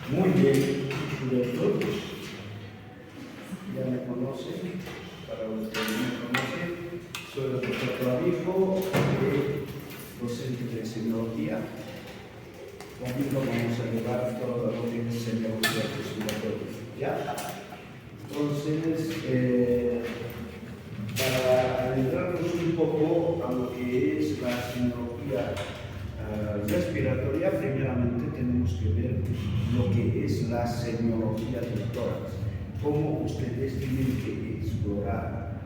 Muy bien, director. Ya me conocen, para los que no me conocen, soy el doctor Clavijo, docente de semiología. Conmigo vamos a llevar todo lo que es semiología respiratoria. ¿Ya? Entonces, para adentrarnos un poco a lo que es la semiología respiratoria, primeramente tenemos que ver lo que es la semiología del tórax. Cómo ustedes tienen que explorar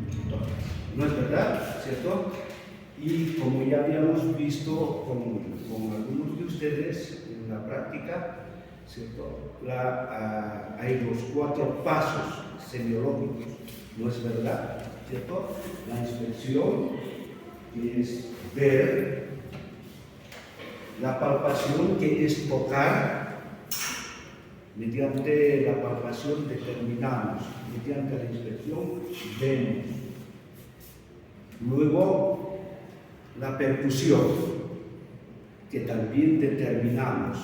el tórax. ¿No es verdad? ¿Cierto? Y como ya habíamos visto con algunos de ustedes en la práctica, ¿cierto? Hay los 4 pasos semiológicos. ¿No es verdad? ¿Cierto? La inspección, que es ver; la palpación, que es tocar; mediante la palpación determinamos; mediante la inspección vemos; luego la percusión, que también determinamos;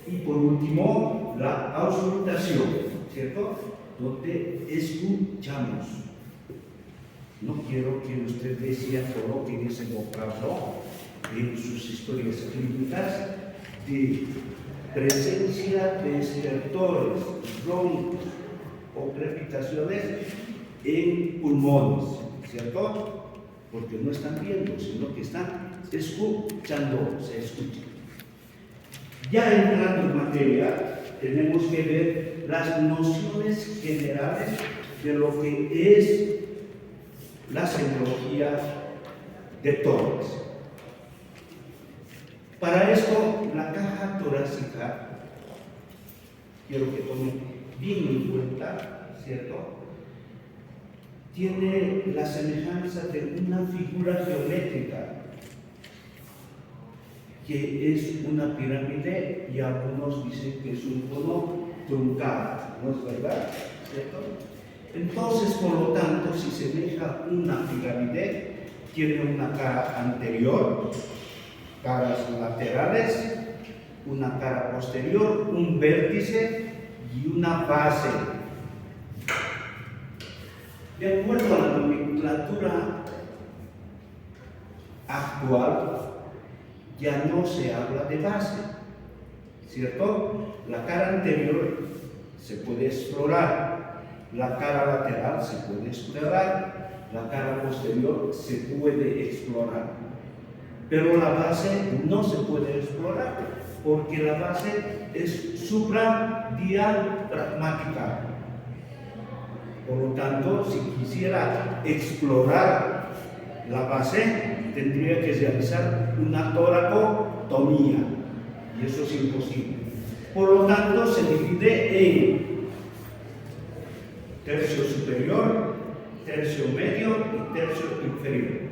y por último la auscultación, ¿cierto?, donde escuchamos. No quiero que ustedes ya coloquen ese vocablo en sus historias clínicas de presencia de estertores, roncos o crepitaciones en pulmones, ¿cierto? Porque no están viendo, sino que están escuchando, se escucha. Ya entrando en materia, tenemos que ver las nociones generales de lo que es la semiología de tórax. Para esto, la caja torácica, quiero que tomen bien en cuenta, ¿cierto?, tiene la semejanza de una figura geométrica, que es una pirámide, y algunos dicen que es un cono truncado, ¿no es verdad? ¿Cierto? Entonces, por lo tanto, si semeja una pirámide, tiene una cara anterior, caras laterales, una cara posterior, un vértice y una base. De acuerdo a la nomenclatura actual, ya no se habla de base, ¿cierto? La cara anterior se puede explorar, la cara lateral se puede explorar, la cara posterior se puede explorar, pero la base no se puede explorar, porque la base es supradiafragmática. Por lo tanto, si quisiera explorar la base, tendría que realizar una toracotomía, y eso es imposible. Por lo tanto, se divide en tercio superior, tercio medio y tercio inferior.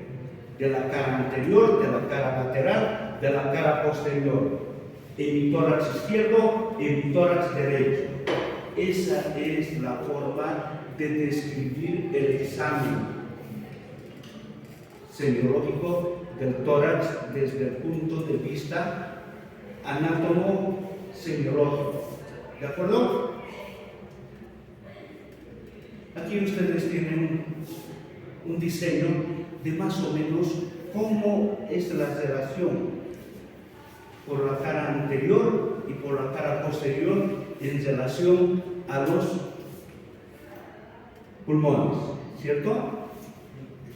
De la cara anterior, de la cara lateral, de la cara posterior. Hemitórax izquierdo, hemitórax derecho. Esa es la forma de describir el examen semiológico del tórax desde el punto de vista anátomo-semiológico. ¿De acuerdo? Aquí ustedes tienen un diseño de más o menos cómo es la relación por la cara anterior y por la cara posterior en relación a los pulmones, ¿cierto?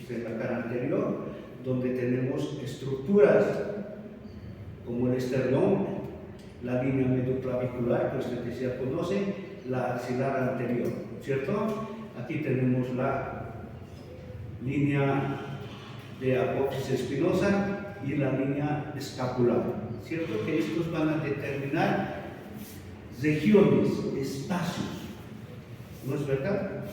En la cara anterior, donde tenemos estructuras como el esternón, la línea medioclavicular, que ustedes ya conocen, la axilar anterior, ¿cierto? Aquí tenemos la línea de apófisis espinosa y la línea escapular, ¿cierto? Que estos van a determinar regiones, espacios, ¿no es verdad?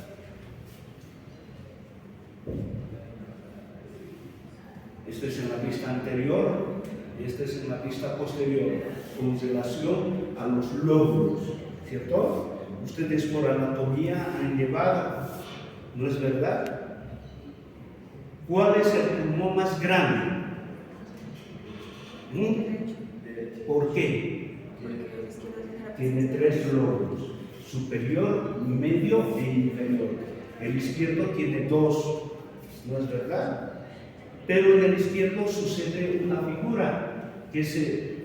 Esto es en la vista anterior, este es en la vista posterior, con relación a los lóbulos, ¿cierto? Ustedes por anatomía han llevado, ¿no es verdad? ¿Cuál es el pulmón más grande? ¿Por qué? tiene tres lóbulos, superior, medio e inferior. El izquierdo tiene dos, ¿no es verdad? Pero en el izquierdo sucede una figura, que es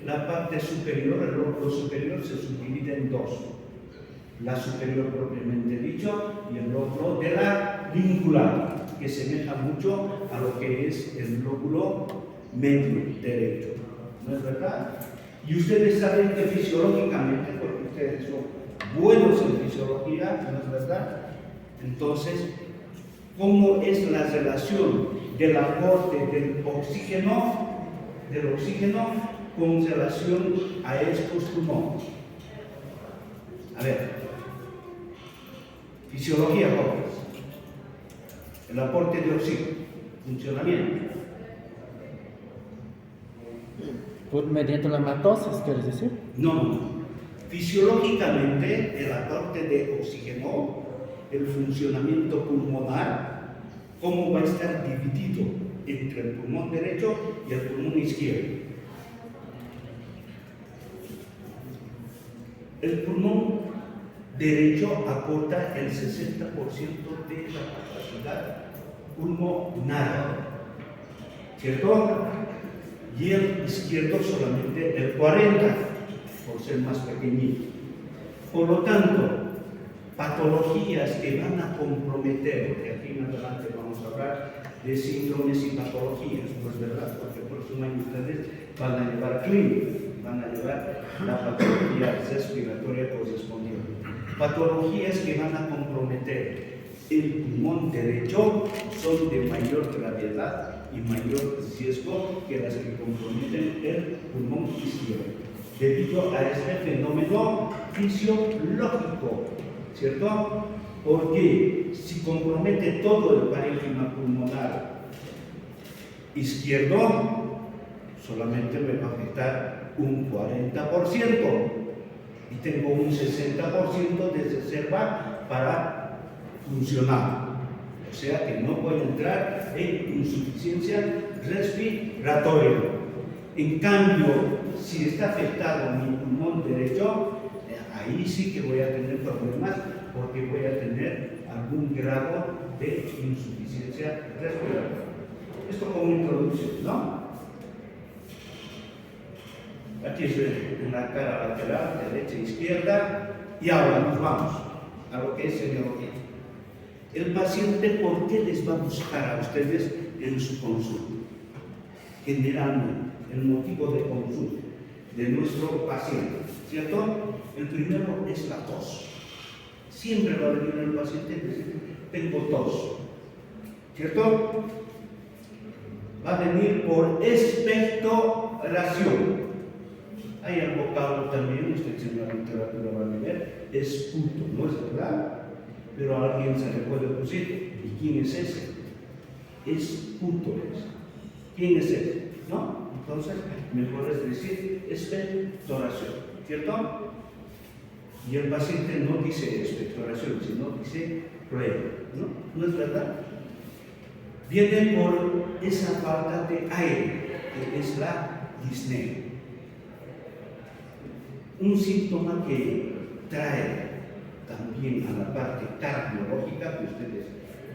la parte superior, el lóbulo superior se subdivide en dos. La superior propiamente dicho y el lóbulo de la língula, que semeja mucho a lo que es el lóbulo medio derecho. ¿No es verdad? Y ustedes saben que fisiológicamente, porque ustedes son buenos en fisiología, ¿no es verdad? Entonces, ¿cómo es la relación del aporte del oxígeno con relación a estos pulmones? A ver, fisiología, jóvenes. El aporte de oxígeno, funcionamiento. Mediante la mitosis, ¿quieres decir? No. Fisiológicamente, el aporte de oxígeno, el funcionamiento pulmonar, ¿cómo va a estar dividido entre el pulmón derecho y el pulmón izquierdo? El pulmón derecho aporta el 60% de la capacidad pulmonar, ¿cierto? Y el izquierdo solamente el 40%, por ser más pequeñito. Por lo tanto, patologías que van a comprometer, de aquí en adelante vamos a hablar de síndromes y patologías, ¿no es verdad? Porque el próximo año ustedes van a llevar clínica, van a llevar la patología respiratoria correspondiente. Patologías que van a comprometer el pulmón derecho son de mayor gravedad y mayor riesgo que las que comprometen el pulmón izquierdo, debido a este fenómeno fisiológico, ¿cierto? Porque si compromete todo el parénquima pulmonar izquierdo, solamente me va a afectar un 40% y tengo un 60% de reserva para funcionar. O sea que no voy a entrar en insuficiencia respiratoria. En cambio, si está afectado mi pulmón derecho, ahí sí que voy a tener problemas porque voy a tener algún grado de insuficiencia respiratoria. Esto como introducción, ¿no? Aquí es en la cara lateral, derecha e izquierda, y ahora nos vamos a lo que es semiología. El paciente, ¿por qué les va a buscar a ustedes en su consulta? Generalmente, el motivo de consulta de nuestro paciente, ¿cierto? El primero es la tos. Siempre va a venir el paciente y decir, tengo tos, ¿cierto? Va a venir por expectoración. Hay el vocablo también, usted en la literatura va a ver, esputo, ¿no es verdad? Pero a alguien se le puede decir, ¿y quién es ese? Esputo. ¿Quién es ese? ¿No? Entonces, mejor es decir expectoración, ¿cierto? Y el paciente no dice expectoración, sino dice prueba, ¿no? ¿No es verdad? Viene por esa falta de aire, que es la disnea. Un síntoma que trae también a la parte cardiológica que ustedes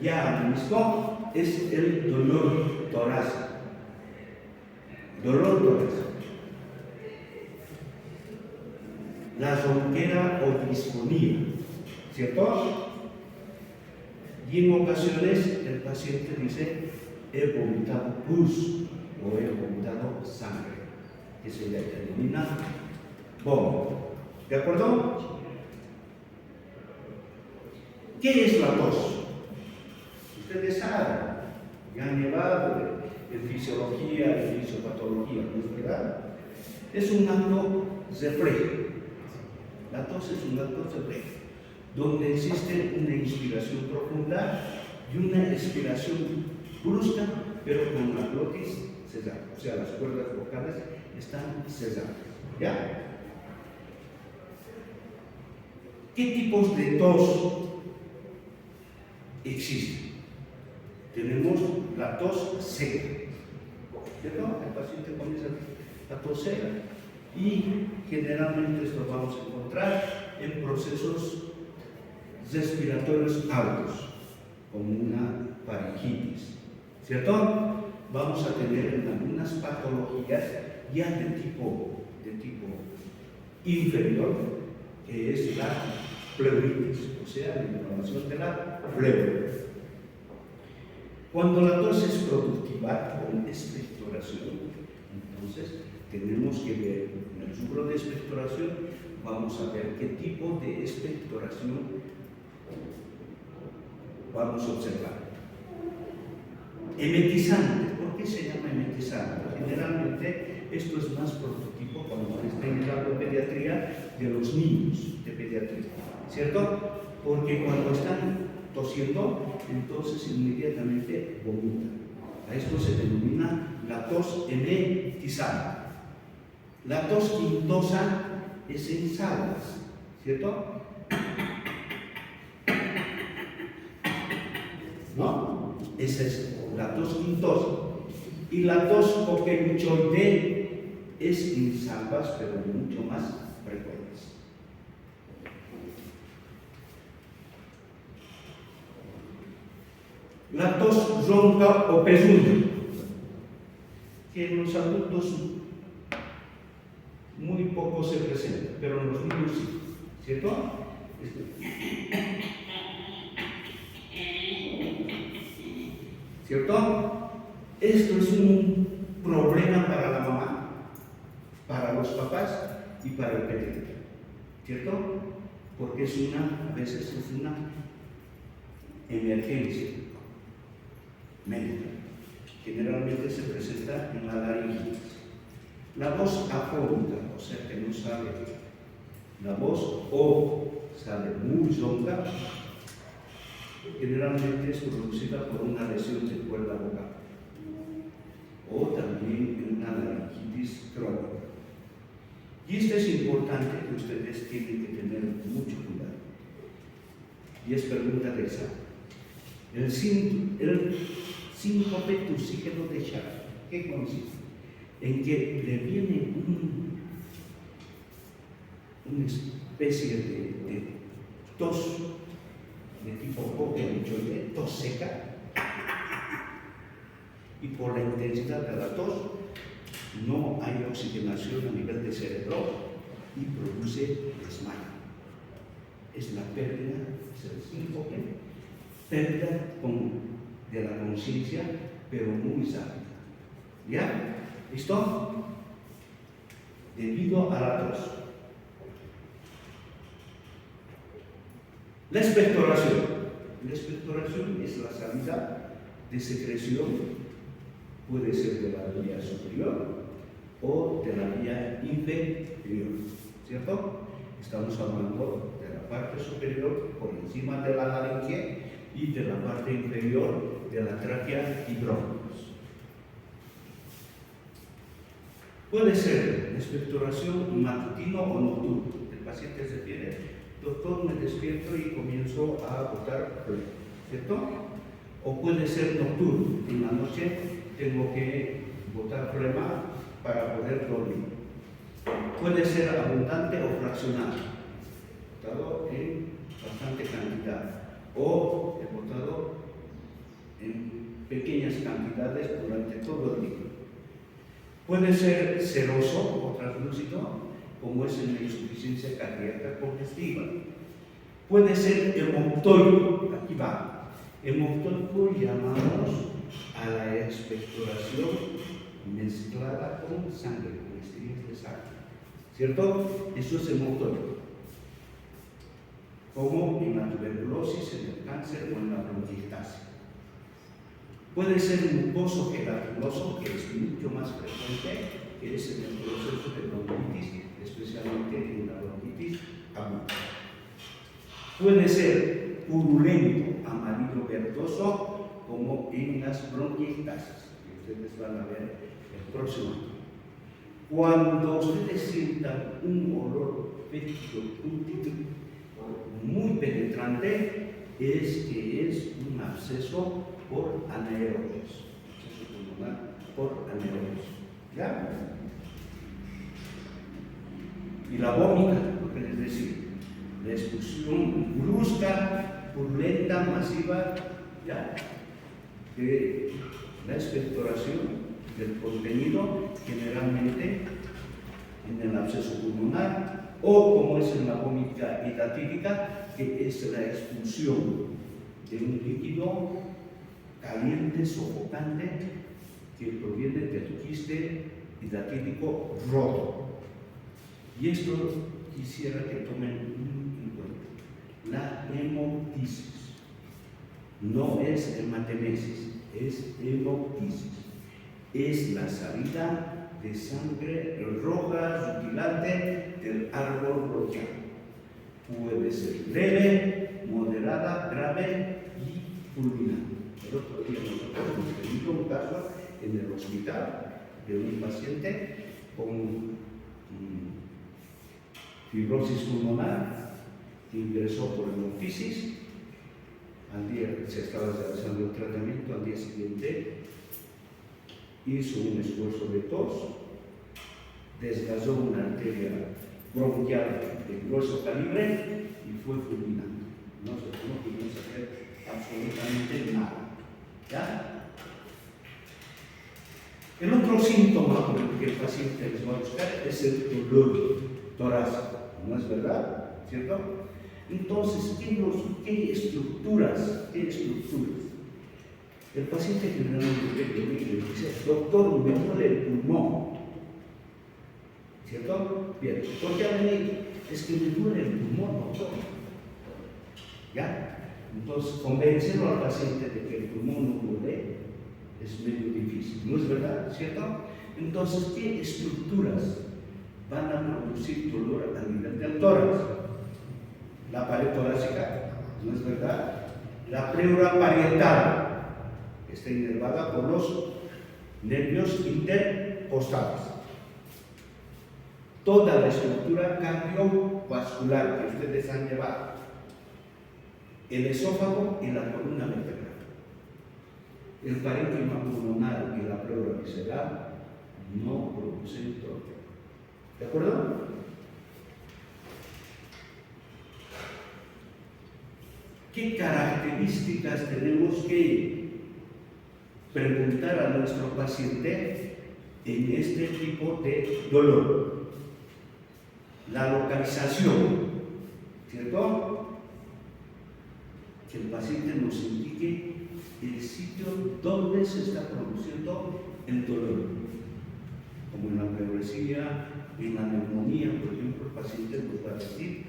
ya han visto es el dolor torácico. Dolor torácico. La ronquera o disfonía, ¿cierto? Y en ocasiones el paciente dice, he vomitado pus o he vomitado sangre, que se le denomina vómito. ¿De acuerdo? ¿Qué es la tos? Ustedes saben, ya han llevado de fisiología y fisiopatología, ¿no es verdad? Es un acto reflejo. La tos es un acto reflejo, donde existe una inspiración profunda y una expiración brusca, pero con la glotis cesada, o sea, las cuerdas vocales están cesadas. ¿Ya? ¿Qué tipos de tos existen? Tenemos la tos seca, ¿cierto? El paciente comienza a toser Y generalmente esto vamos a encontrar en procesos respiratorios altos, como una faringitis, ¿cierto? Vamos a tener en algunas patologías ya de tipo inferior, que es la pleuritis, o sea, la inflamación de la pleura. Cuando la tos es productiva con expectoración, entonces tenemos que ver en el rubro de expectoración, vamos a ver qué tipo de expectoración vamos a observar. Emetizante. ¿Por qué se llama emetizante? Generalmente esto es más prototipo cuando está en la pediatría de los niños de pediatría, ¿cierto? Porque cuando están tosiendo, entonces inmediatamente vomitan. A esto se denomina la tos emetizante. La tos quintosa es en salvas, ¿cierto? ¿No? Esa es la tos quintosa. Y la tos coqueluchoide es en salvas, pero mucho más frecuentes. La tos ronca o pezuña, que en los adultos muy poco se presenta, pero en los niños sí, ¿cierto? ¿Cierto? Esto es un problema para la mamá, para los papás y para el pediatra, ¿cierto? Porque a veces es una emergencia médica. Generalmente se presenta en la laringitis. La voz afónica, o sea que no sale la voz, o sale muy ronca, generalmente es producida por una lesión de cuerda vocal o también en una laringitis crónica. Y esto es importante que ustedes tienen que tener mucho cuidado. Y es pregunta de examen. El síncope tusígeno de Charcot, ¿qué consiste? En que le viene una especie de tos de tipo coqueluchoide, tos seca, y por la intensidad de la tos no hay oxigenación a nivel de cerebro y produce desmayo. Es la pérdida, es el síncope, pérdida de la conciencia, pero muy rápida. ¿Ya? ¿Listo? Debido a la tos. La expectoración. La expectoración es la salida de secreción, puede ser de la vía superior o de la vía inferior, ¿cierto? Estamos hablando de la parte superior por encima de la laringe y de la parte inferior de la tráquea y bronquios. Puede ser expectoración matutino o nocturno. El paciente se refiere, doctor, me despierto y comienzo a botar flujo, ¿cierto? O puede ser nocturno, en la noche tengo que botar flema para poder dormir. Puede ser abundante o fraccionado, botado en bastante cantidad, o botado en pequeñas cantidades durante todo el día. Puede ser seroso o translúcido, como es en la insuficiencia cardíaca congestiva. Puede ser hemoptólico, aquí va. Hemoptólico llamamos a la expectoración mezclada con sangre, con estrías de sangre, ¿cierto? Eso es hemoptólico, como en la tuberculosis, en el cáncer o en la bronquiectasia. Puede ser mucoso gelatinoso, que es mucho más frecuente, que es en el proceso de bronquitis, especialmente en la bronquitis aguda. Puede ser purulento, amarillo verdoso, como en las bronquiectasias, que ustedes van a ver el próximo año. Cuando ustedes sientan un olor fétido, muy penetrante, es que es un absceso por anaerobios. Absceso pulmonar por anaerobios. ¿Ya? y la vómita, es decir, la expulsión brusca, purulenta, masiva, ¿ya?, de la expectoración del contenido, generalmente en el absceso pulmonar, o como es en la vómita hidatídica, que es la expulsión de un líquido caliente, sofocante, que proviene del quiste hidatídico roto. Y esto quisiera que tomen en cuenta. La hemoptisis no es hematemesis, es hemoptisis. Es la salida de sangre roja rutilante del árbol bronquial. Puede ser leve, moderada, grave y fulminante. El otro día nosotros hemos tenido un caso en el hospital de un paciente con fibrosis pulmonar que ingresó por hemoptisis. Al día se estaba realizando el tratamiento, al día siguiente hizo un esfuerzo de tos, desgasó una arteria bronquial de grueso calibre y fue fulminante. No pudimos hacer absolutamente nada. ¿Ya? El otro síntoma por el que el paciente les va a buscar es el dolor torácico. ¿No es verdad? ¿Cierto? Entonces, ¿qué estructuras? El paciente generalmente dice: doctor, me duele el pulmón. ¿Cierto? Bien, ¿por qué ha venido? Es que me duele el pulmón, doctor. ¿Ya? Entonces, convencerlo al paciente de que el pulmón no duele es medio difícil, ¿no es verdad? ¿Cierto? Entonces, ¿qué estructuras van a producir dolor a nivel del tórax? La pared torácica, ¿no es verdad? La pleura parietal, que está inervada por los nervios intercostales. Toda la estructura cardiovascular que ustedes han llevado, el esófago y la columna vertebral, el parénquima pulmonar y la pleura visceral no producen dolor. ¿De acuerdo? ¿Qué características tenemos que preguntar a nuestro paciente en este tipo de dolor? La localización, ¿cierto? Que el paciente nos indique el sitio donde se está produciendo el dolor, como en la pleuresía, en la neumonía, por ejemplo. El paciente nos va a decir: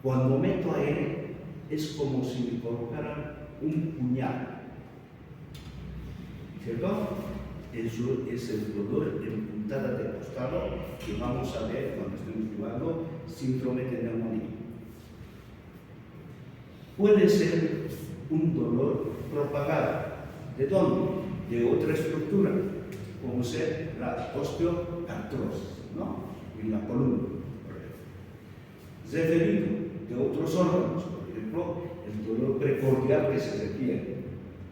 cuando meto aire es como si me colocaran un puñal, ¿cierto? Eso es el dolor en puntada de costado que vamos a ver cuando estemos llevando síndrome de neumonía. Puede ser un dolor propagado. ¿De dónde? De otra estructura, como ser la osteoartrosis, ¿no? En la columna, por ejemplo. Referido de otros órganos, por ejemplo, el dolor precordial que se refiere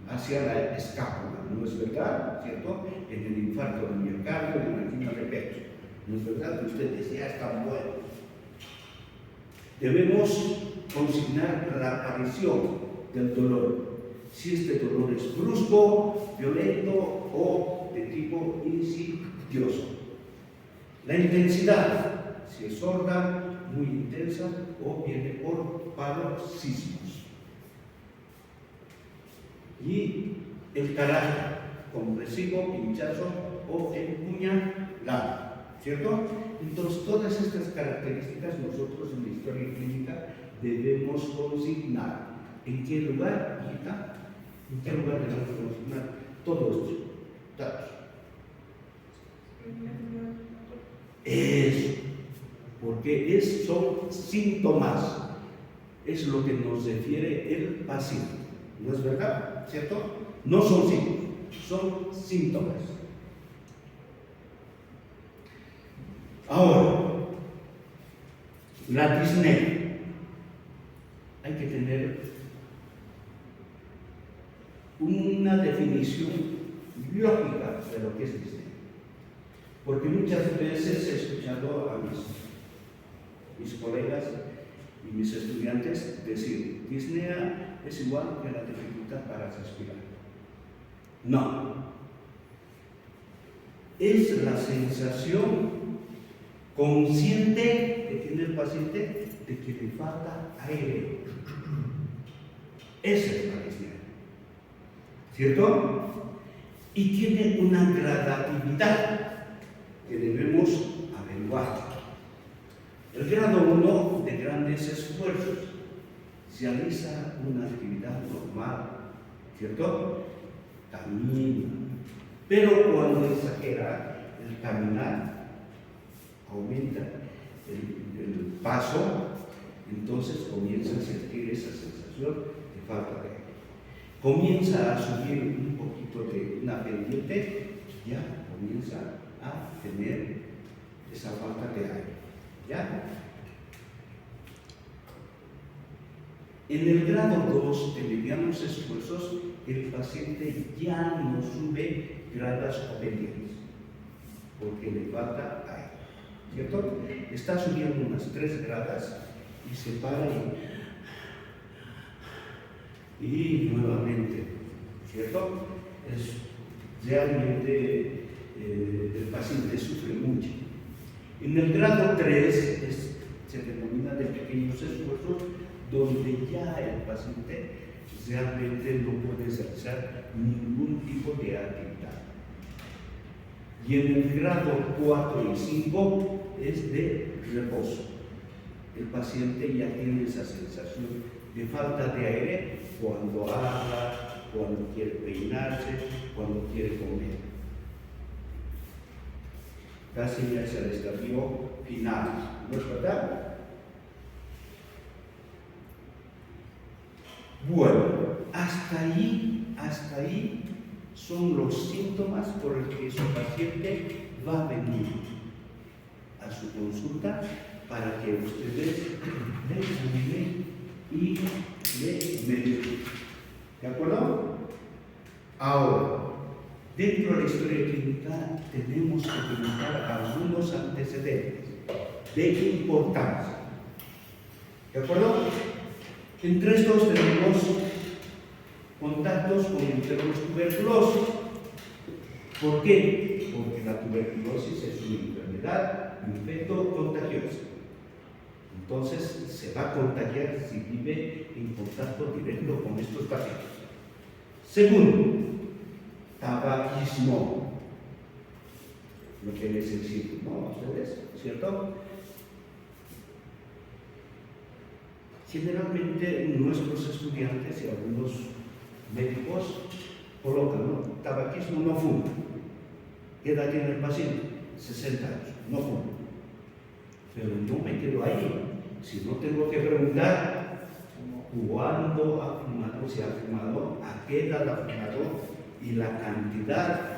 hacia la escápula, ¿no es verdad? ¿Cierto? En el infarto del miocardio, en la angina de pecho. ¿No es verdad que usted decía: está bueno? Debemos consignar la aparición del dolor. Si este dolor es brusco, violento o de tipo insidioso. La intensidad, si es sorda, muy intensa o viene por paroxismos. Y el carácter, compresivo, pinchazo o empuñalado, ¿cierto? Entonces, todas estas características nosotros en la historia clínica debemos consignar. ¿En qué lugar? ¿En qué lugar debemos consignar todos estos datos? Eso, porque son síntomas, es lo que nos refiere el paciente, ¿no es verdad? ¿Cierto? No son síntomas, son síntomas. Ahora, la disnea. Hay que tener una definición lógica de lo que es disnea. Porque muchas veces he escuchado a mis mis colegas y mis estudiantes decir, disnea es igual que la dificultad para respirar. No. Es la sensación consciente que tiene el paciente de que le falta aire. Esa es la disnea. ¿Cierto? Y tiene una gradatividad que debemos averiguar. El grado 1 de grandes esfuerzos realiza una actividad normal, ¿cierto? Camina. Pero cuando exagera el caminar, aumenta el paso, entonces comienza a sentir esa sensación de falta de aire. Comienza a subir un poquito de una pendiente, ya comienza a tener esa falta de aire. ¿Ya? En el grado 2 de medianos esfuerzos, el paciente ya no sube gradas o pendientes, porque le falta aire. ¿Cierto? Está subiendo unas 3 gradas y se para y nuevamente, ¿cierto? Realmente el paciente sufre mucho. En el grado 3 se denomina de pequeños esfuerzos, donde ya el paciente realmente no puede realizar ningún tipo de actividad. Y en el grado 4 y 5 es de reposo. El paciente ya tiene esa sensación de falta de aire cuando habla, cuando quiere peinarse, cuando quiere comer. Casi ya es el estadio final, ¿no es verdad? Bueno, hasta ahí son los síntomas por los que su paciente va a venir a su consulta para que ustedes le examinen y le mediten. ¿De acuerdo? Ahora, dentro de la historia clínica tenemos que preguntar algunos antecedentes de importancia. ¿De acuerdo? Entre estos tenemos contactos con enfermos tuberculosos. ¿Por qué? Porque la tuberculosis es una enfermedad infecto-contagiosa. Entonces se va a contagiar si vive en contacto directo con estos pacientes. Segundo, tabaquismo. Lo que les decir, ¿no? ¿Ustedes? ¿Cierto? Generalmente nuestros estudiantes y algunos médicos colocan, ¿no? Tabaquismo, no fuma. ¿Qué edad tiene el paciente? 60 años, no fuma. Pero no me quedo ahí, si no tengo que preguntar cuándo ha fumado, si ha fumado, a qué edad ha fumado y la cantidad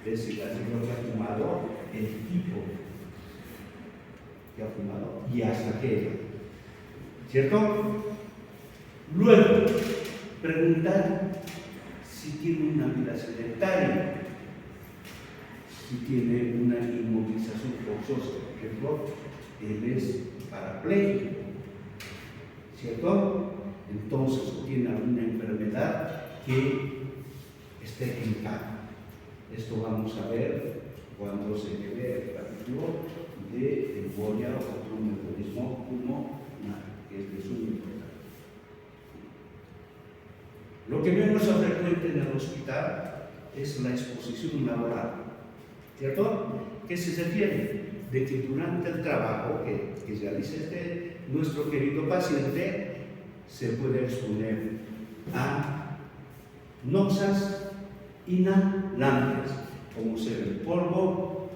de cigarrillos que ha fumado, el tipo que ha fumado y hasta qué edad. ¿Cierto? Luego, preguntar si tiene una vida sedentaria, si tiene una inmovilización forzosa, por ejemplo, él es parapléjico, ¿cierto? Entonces tiene alguna enfermedad que esté en cama. Esto vamos a ver cuando se ve el capítulo de embolia o otro metabolismo pulmonar, que es de suma importancia. Lo que vemos frecuente en el hospital es la exposición laboral, ¿cierto? ¿Qué se refiere? De que durante el trabajo que realiza nuestro querido paciente se puede exponer a noxas inhalantes, como ser el polvo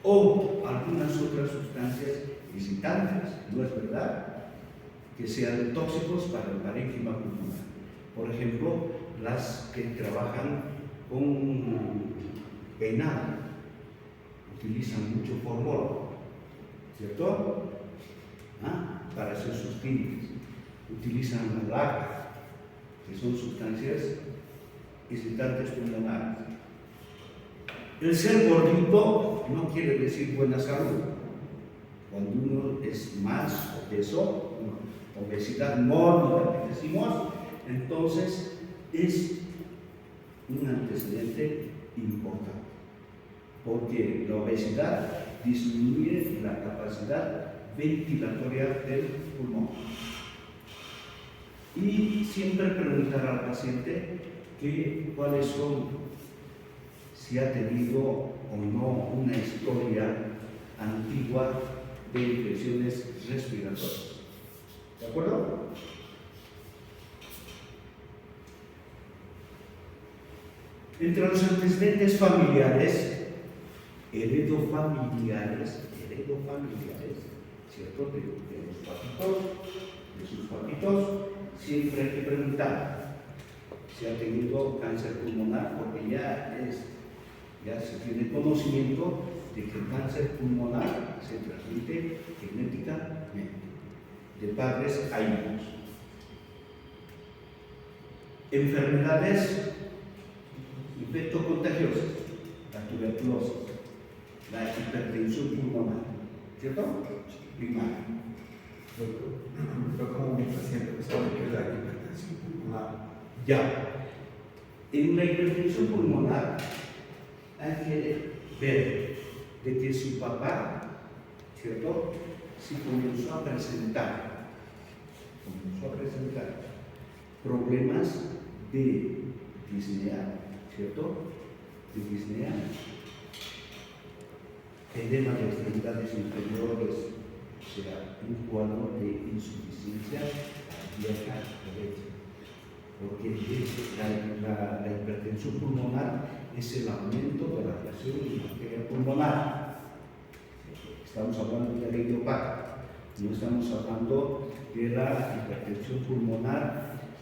o algunas otras sustancias visitantes, ¿no es verdad? Que sean tóxicos para el parénquima pulmonar. Por ejemplo, las que trabajan con peinado, utilizan mucho formol, ¿cierto? Para hacer sus tintes. Utilizan la laca, que son sustancias excitantes pulmonares. El ser gordito no quiere decir buena salud. Cuando uno es más obeso, obesidad mórbida que decimos, entonces es un antecedente importante, porque la obesidad disminuye la capacidad ventilatoria del pulmón. Y siempre preguntar al paciente cuáles son, si ha tenido o no una historia antigua de infecciones respiratorias. ¿De acuerdo? Entre los antecedentes familiares, heredofamiliares, ¿cierto? De sus papitos, siempre hay que preguntar si ha tenido cáncer pulmonar, porque ya se tiene conocimiento de que el cáncer pulmonar se transmite genéticamente, de padres a hijos. Enfermedades infectocontagiosas, la tuberculosis, la hipertensión pulmonar, ¿cierto? Primaria. Pero como mi paciente sabe que es la hipertensión pulmonar. Ya. En la hipertensión pulmonar hay que ver de que su papá, ¿cierto? Sí comenzó a presentar problemas de disnea, ¿cierto? De disnea, edema de extremidades inferiores, o sea, un cuadro de insuficiencia cardíaca derecha. Porque la hipertensión pulmonar es el aumento de la presión de la arteria pulmonar. Estamos hablando de la idiopática, no estamos hablando de la hipertensión pulmonar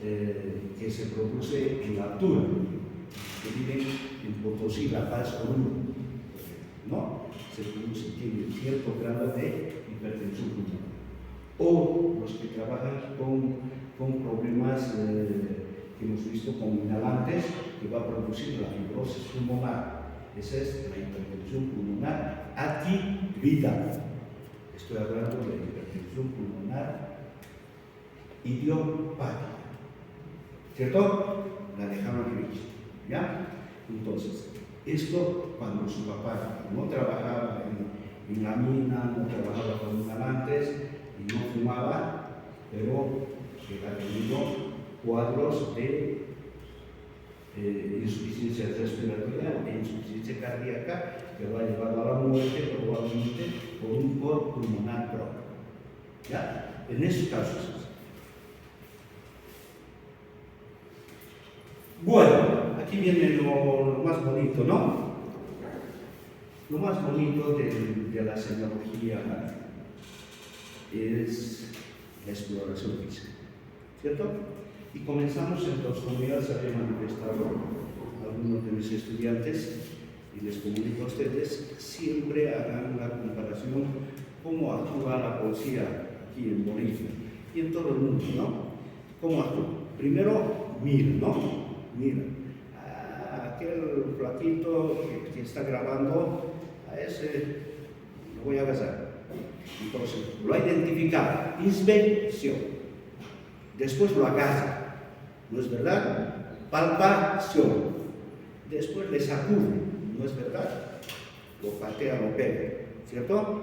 que se produce en la altura, que viven en Potosí, La Paz, Colima. No, se produce, tiene cierto grado de hipertensión pulmonar. O los que trabajan con problemas que hemos visto con inhalantes, que va a producir la fibrosis pulmonar. Esa es la hipertensión pulmonar adquirida. Estoy hablando de la hipertensión pulmonar idiopática, ¿cierto? La de Hammer-Rich, ¿ya? Entonces, esto cuando su papá no trabajaba en la mina, no trabajaba con inhalantes y no fumaba, pero ha tenido cuadros de insuficiencia respiratoria e insuficiencia cardíaca que lo ha llevado a la muerte probablemente por un cor pulmonar propio. ¿Ya? En esos casos. Bueno, aquí viene lo más bonito, ¿no? Lo más bonito de la semiología es la exploración física, ¿cierto? Y comenzamos entonces, como ya se había manifestado algunos de mis estudiantes, y les comunico a ustedes, siempre hagan la comparación cómo actúa la poesía aquí en Bolivia y en todo el mundo, ¿no? ¿Cómo actúa? Primero, mira, ¿no? Mira, aquel flaquito que está grabando, a ese lo voy a besar. Entonces, lo ha identificado, inspección. Después lo agacha, ¿no es verdad? Palpación. Después le sacude, ¿no es verdad? Lo patea, lo pega, ¿cierto?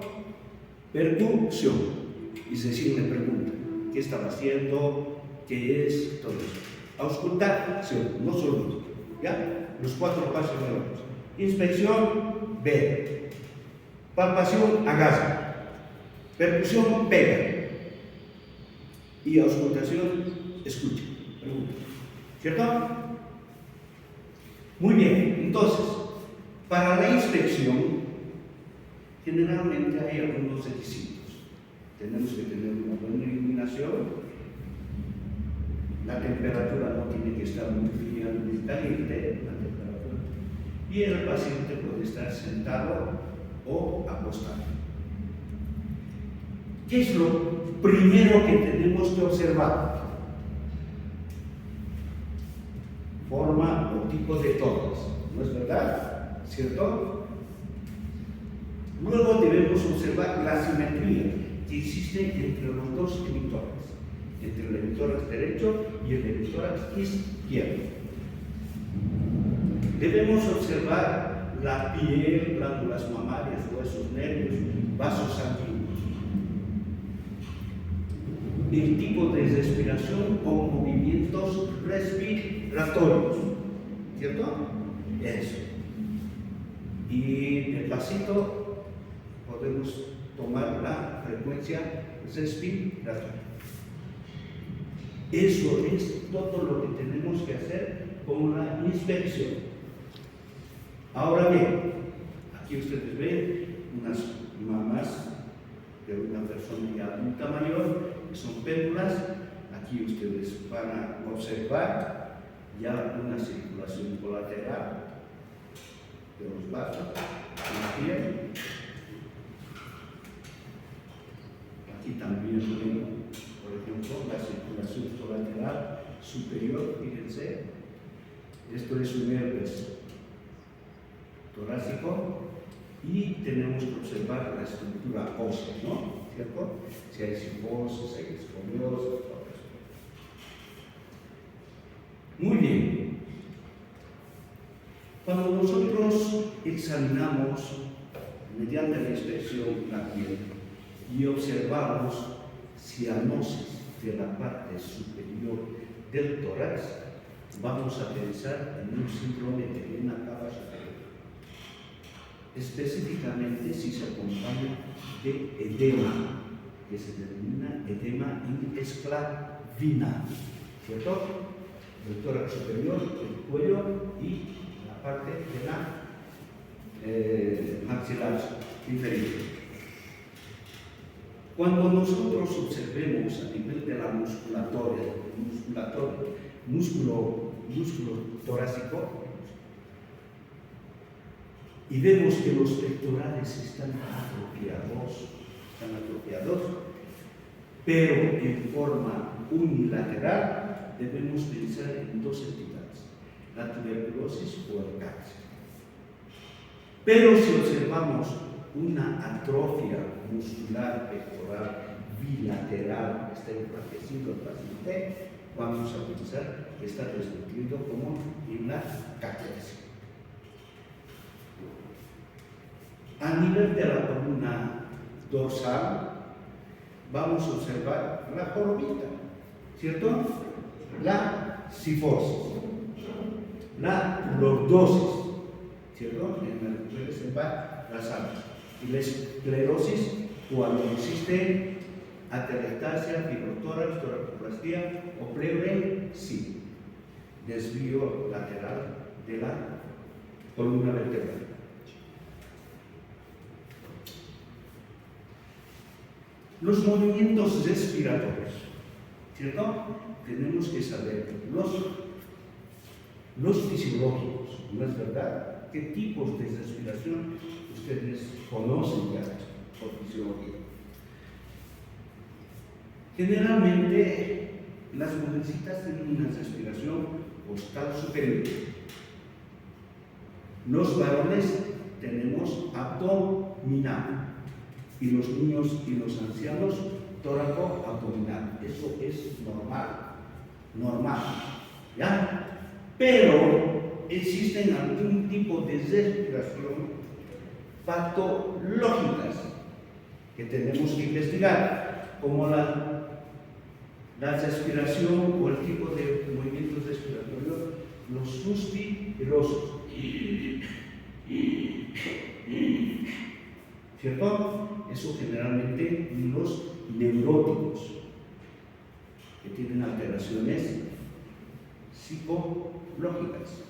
Percusión. Y Cecilia le pregunta, ¿qué estaba haciendo? ¿Qué es? Todo eso. Auscultación, no solo, ¿ya? Los 4 pasos de la cosa. Inspección, ve. Palpación, agacha. Percusión, pega. Y auscultación, escucha. Pregunta. ¿Cierto? Muy bien. Entonces, para la inspección, generalmente hay algunos requisitos. Tenemos que tener una buena iluminación. La temperatura no tiene que estar muy fría ni muy caliente, la temperatura. Y el paciente puede estar sentado o acostado. ¿Qué es lo primero que tenemos que observar? Forma o tipo de tórax, ¿no es verdad? ¿Cierto? Luego debemos observar la simetría, que existe entre los dos hemitórax, entre el hemitórax derecho y el hemitórax izquierdo. Debemos observar la piel, glándulas mamarias, huesos, nervios, vasos sanguíneos. El tipo de respiración o movimientos respiratorios, ¿cierto? Eso. Y despacito podemos tomar la frecuencia respiratoria. Eso es todo lo que tenemos que hacer con la inspección. Ahora bien, aquí ustedes ven unas mamas de una persona ya adulta mayor, que son péndulas. Aquí ustedes van a observar ya una circulación colateral de los vasos en la piel. Aquí también ven, por ejemplo, la circulación colateral superior, fíjense. Esto es un herpes torácico y tenemos que observar la estructura ósea, ¿no? ¿Cierto? Si hay cifosis, hay escoliosis, todo eso. Muy bien. Cuando nosotros examinamos mediante la inspección la piel y observamos cianosis de la parte superior del tórax, vamos a pensar en un síndrome de vena cava superior. Específicamente si se acompaña de edema, que se denomina edema esclavina, ¿cierto? El tórax superior, el cuello y la parte de la maxilar inferior. Cuando nosotros observemos a nivel de la músculo torácico, y vemos que los pectorales están atrofiados, pero en forma unilateral, debemos pensar en dos entidades, la tuberculosis o el cáncer. Pero si observamos una atrofia muscular pectoral bilateral, está enflaquecido el paciente, vamos a pensar que está constituido como en la caquexia. A nivel de la columna dorsal, vamos a observar la jorobita, ¿cierto? La cifosis, la lordosis, ¿cierto? En la que reserva la sangre. Y la esclerosis, cuando existe atelectasia, fibrotórax, toracoplastía o pleure, sí. Desvío lateral de la columna vertebral. Los movimientos respiratorios, ¿cierto? Tenemos que saber los fisiológicos, ¿no es verdad? ¿Qué tipos de respiración ustedes conocen ya por fisiología? Generalmente las mujercitas tienen una respiración costal superior. Los varones tenemos abdominal y los niños y los ancianos tóraco abdominal. Eso es normal, ¿ya? Pero existen algún tipo de respiración patológicas que tenemos que investigar, como la respiración o el tipo de movimientos respiratorios, los suspirosos, ¿cierto? Eso generalmente los neuróticos, que tienen alteraciones psicológicas.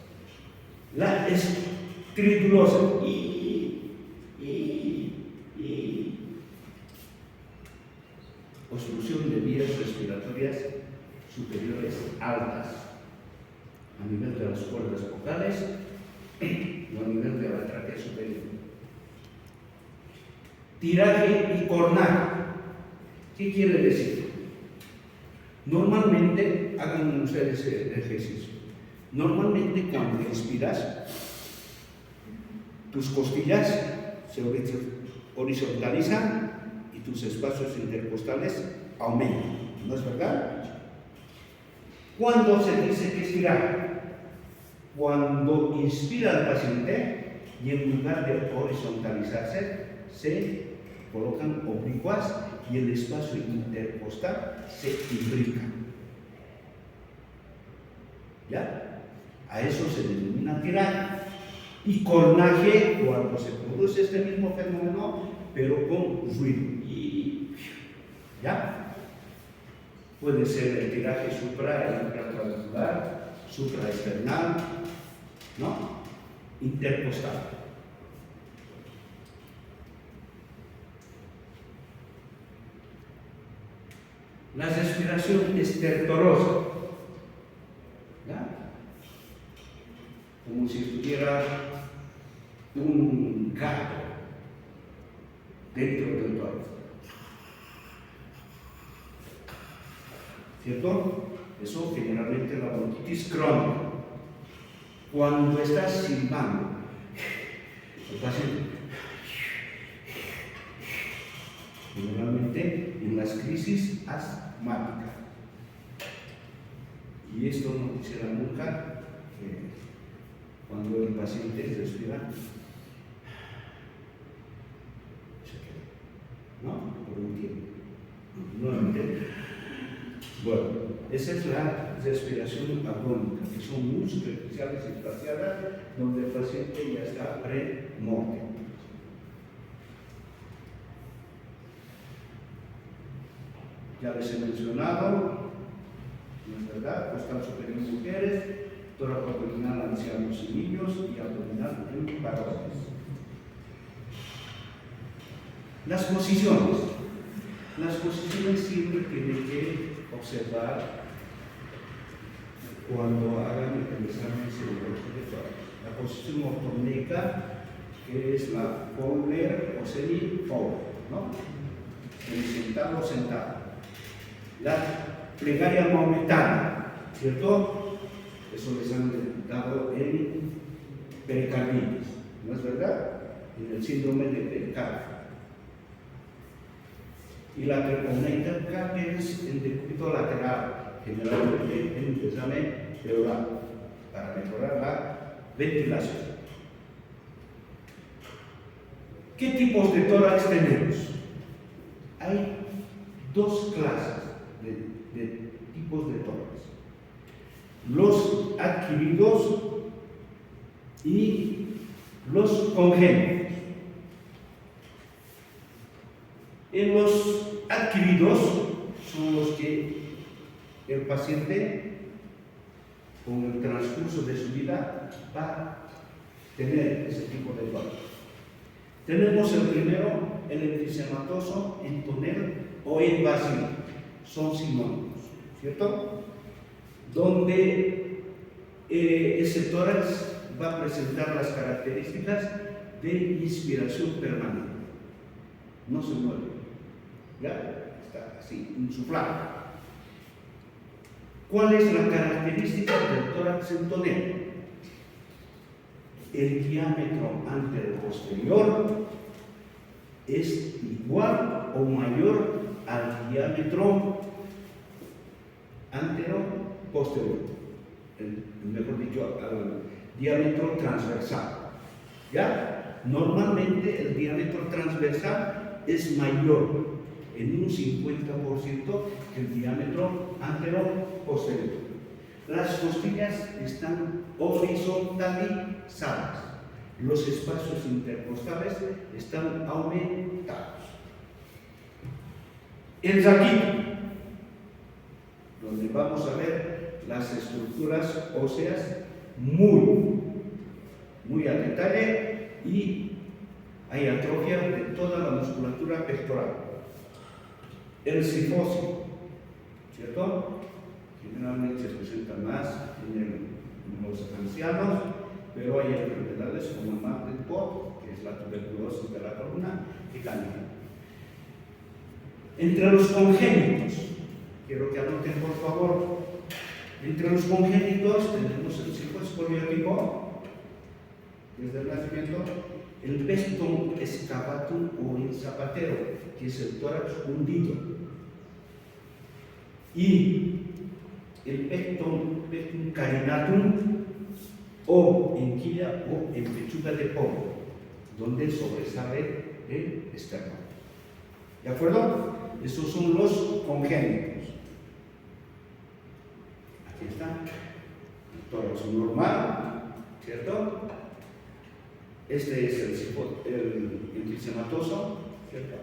La estridulosa, obstrucción de vías respiratorias superiores altas, a nivel de las cuerdas vocales o a nivel de la tráquea superior. Tiraje y cornaje. ¿Qué quiere decir? Normalmente, hagan ustedes el ejercicio. Normalmente cuando inspiras, tus costillas se horizontalizan y tus espacios intercostales aumentan, ¿no es verdad? ¿Cuándo se dice que estirar? Cuando inspira al paciente y en lugar de horizontalizarse, se colocan oblicuas y el espacio intercostal se imbrica. ¿Ya? A eso se denomina tirar. Y cornaje cuando se produce este mismo fenómeno, pero con ruido. ¿Ya? Puede ser el tiraje supraclavicular, supraesternal, ¿no? Intercostal. La respiración estertorosa, ¿ya? Como si estuviera un gato dentro del tórax. ¿Cierto? Eso generalmente la bronquitis crónica. Cuando estás silbando, el paciente, generalmente en las crisis asmáticas. Y esto no quisiera nunca que cuando el paciente respira, se queda, ¿no? Por un tiempo. Nuevamente. Bueno, esa es la respiración agónica, que son muy superficiales y espaciadas, donde el paciente ya está pre-morte. Ya les he mencionado, ¿no es verdad? Costal superior en mujeres, tórax abdominal ancianos y niños y abdominal en varones. Las posiciones. Las posiciones siempre tienen que observar cuando hagan el examen serológico de tórax. La posición ortopnéica, que es la Fowler o semi-Fowler, ¿no? Sentado o sentado. La plegaria maometana, ¿cierto? Eso les han dado en pericarditis, ¿no es verdad? En el síndrome de pericardio. Y la treponeica, que es en decúbito lateral, generalmente en un examen pleural, para mejorar la ventilación. ¿Qué tipos de tórax tenemos? Hay dos clases de tipos de tórax: los adquiridos y los congénitos. En los adquiridos son los que el paciente, con el transcurso de su vida, va a tener ese tipo de tórax. Tenemos el primero, el enfisematoso, entonel o invasivo. Son sinónimos, ¿cierto? Donde ese tórax va a presentar las características de inspiración permanente. No se mueve. ¿Ya? Está así, insuflado. ¿Cuál es la característica del tórax entonel? El diámetro antero-posterior es igual o mayor al diámetro antero-posterior, mejor dicho, al diámetro transversal. ¿Ya? Normalmente el diámetro transversal es mayor en un 50% que el diámetro antero-posterior. Las costillas están horizontalizadas. Los espacios intercostales están aumentados. El raquito, donde vamos a ver las estructuras óseas muy a detalle, y hay atrofia de toda la musculatura pectoral. El sifósico, ¿cierto? Generalmente se presenta más en los ancianos, pero hay enfermedades como el Marfan-Pot, que es la tuberculosis de la columna titánica. Entre los congénitos, quiero que anoten por favor, entre los congénitos tenemos el cifoescoliótico, desde el nacimiento, el pectum excavatum o el zapatero, que es el tórax hundido, y el pectum carinatum o en quilla o en pechuga de polvo, donde sobresale el esternón. ¿De acuerdo? Estos son los congénitos. Aquí está. El tórax normal, ¿cierto? Este es el rizomatoso, ¿cierto?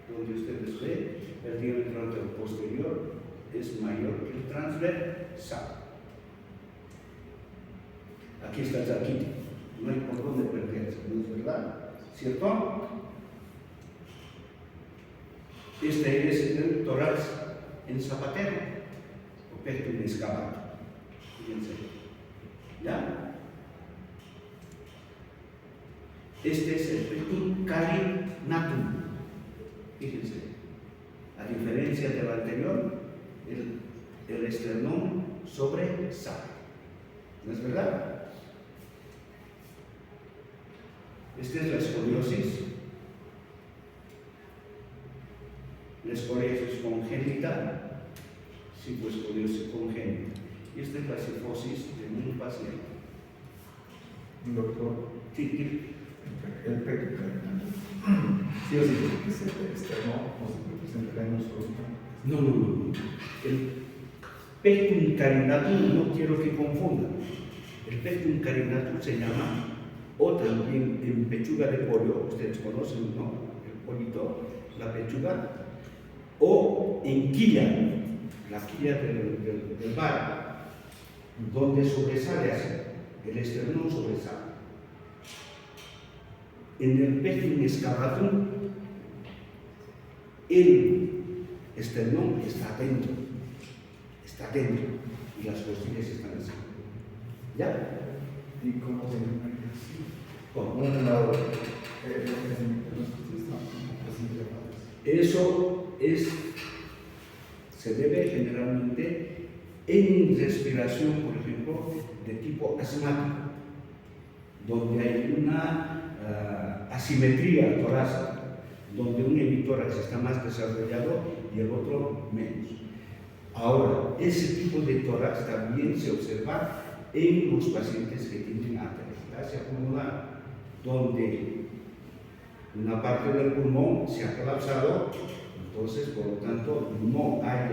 Donde ustedes ven el diámetro anteroposterior es mayor que el transversal. Aquí está el saquito, no hay por dónde perderse, ¿no es verdad? ¿Cierto? Este es el tórax en zapatero, o pectum excavatum. Fíjense. ¿Ya? Este es el pectum carinatum. Fíjense. A diferencia del anterior, el esternón sobresale. ¿No es verdad? Esta es la escoliosis. La escoliosis congénita, escoliosis congénita. Y esta es la cifosis de un paciente. Doctor, Sí, el pectum carinatum. Sí o sí, ¿es el externo o se presenta en nosotros? no. El pectum carinatum no quiero que confundan. El pectum carinatum se llama, o también en pechuga de pollo, ustedes conocen, ¿no? El pollito, la pechuga, o en quilla, la quilla del bar, donde sobresale así, el esternón sobresale. En el pectum excavatum, el esternón está dentro, y las costillas están así. ¿Ya? ¿Y cómo se llama así? ¿Cómo? Por un lado, Eso se debe generalmente en respiración, por ejemplo, de tipo asmático, donde hay una asimetría torácica, donde un hemitórax está más desarrollado y el otro menos. Ahora, ese tipo de tórax también se observa en los pacientes que tienen aterosclerosis pulmonar, donde una parte del pulmón se ha colapsado, entonces por lo tanto no hay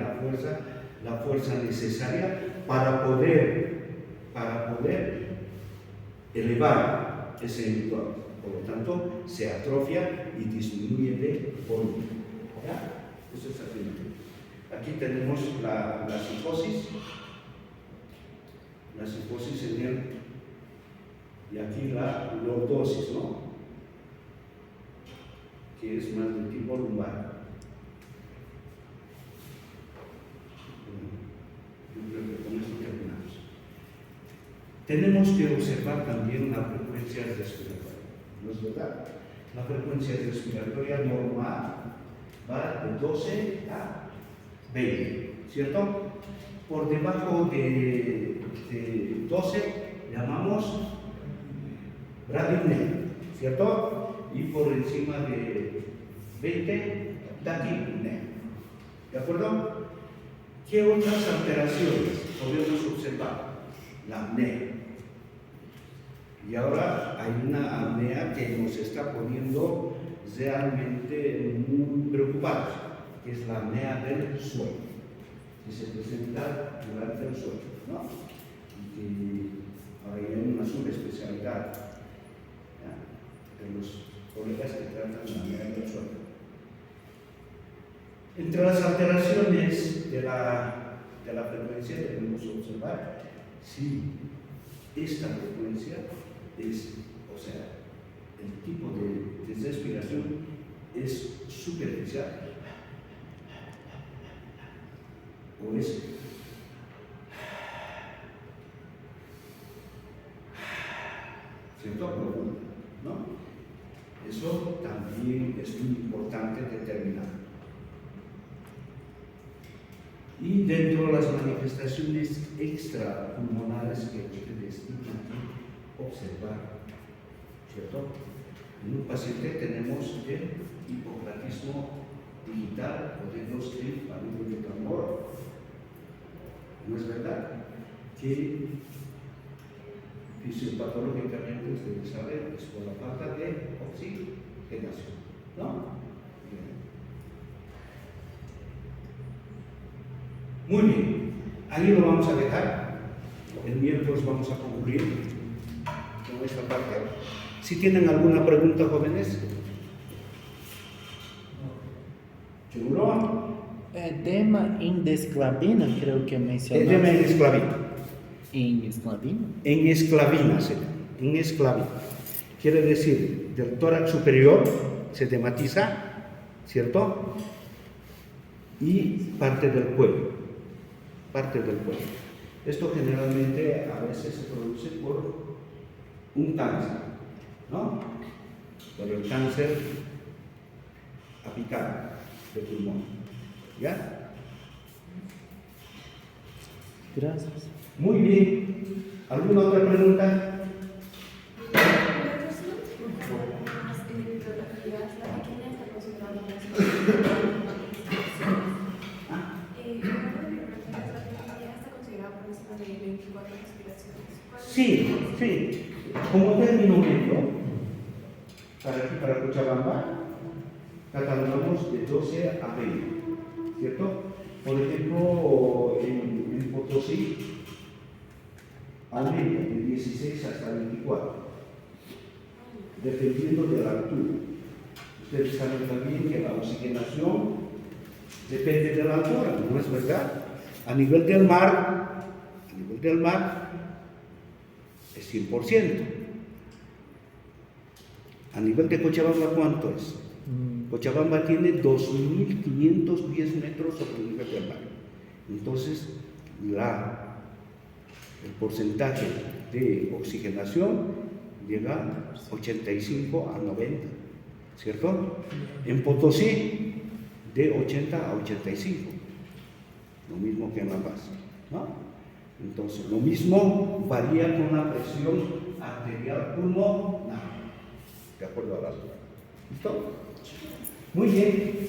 la fuerza necesaria para poder elevar ese hemitórax. Por lo tanto, se atrofia y disminuye de volumen. ¿Ya? Eso es así. Aquí tenemos la cifosis. La cifosis en el, y aquí la lordosis, ¿no? Que es más de tipo lumbar. Yo creo que con esto terminamos. Tenemos que observar también la frecuencia respiratoria, ¿no es verdad? La frecuencia respiratoria normal va de 12 a 20, ¿cierto? Por debajo de 12 llamamos bradypnea, ¿cierto? Y por encima de 20, tachipnea. ¿De acuerdo? ¿Qué otras alteraciones podemos observar? La apnea. Y ahora hay una apnea que nos está poniendo realmente muy preocupados, que es la apnea del sueño, que se presenta durante el sueño, ¿no? Y ahora hay una subespecialidad de los colegas que tratan la apnea del sueño. Entre las alteraciones de la frecuencia debemos observar si esta frecuencia es, o sea, el tipo de respiración es superficial o es cierto profundo, ¿no? Eso también es muy importante determinar. Y dentro de las manifestaciones extrapulmonares que ustedes tienen que observar, ¿cierto? En un paciente tenemos el hipocratismo digital o de dos clics a nivel de tambor. ¿No es verdad? Que fisiopatológicamente ustedes saben es por la falta de oxigenación, ¿no? Muy bien, ahí lo vamos a dejar. El miércoles vamos a concluir con esta parte. Si tienen alguna pregunta, jóvenes. ¿Seguro? Tema indesclavina, creo que mencionó. Tema en esclavina. ¿Indesclavina? En esclavina, en esclavina. Quiere decir, del tórax superior se tematiza, ¿cierto? Y parte del cuello. Parte del cuello. Esto generalmente a veces se produce por un cáncer, ¿no? Por el cáncer apical de pulmón. ¿Ya? Gracias. Muy bien. ¿Alguna otra pregunta? Sí, sí. Como término medio, para Cochabamba, catalogamos de 12 a 20, ¿cierto? Por ejemplo, en Potosí, aumenta de 16 hasta 24, dependiendo de la altura. Ustedes saben también que la oxigenación depende de la altura, ¿no es verdad? A nivel del mar es 100%. A nivel de Cochabamba, ¿cuánto es? Cochabamba tiene 2.510 metros sobre el nivel del mar. Entonces, el porcentaje de oxigenación llega a 85 a 90, ¿cierto? En Potosí, de 80 a 85, lo mismo que en La Paz, ¿no? Entonces, lo mismo varía con la presión arterial pulmonar, de acuerdo a la altura. ¿Listo? Muy bien.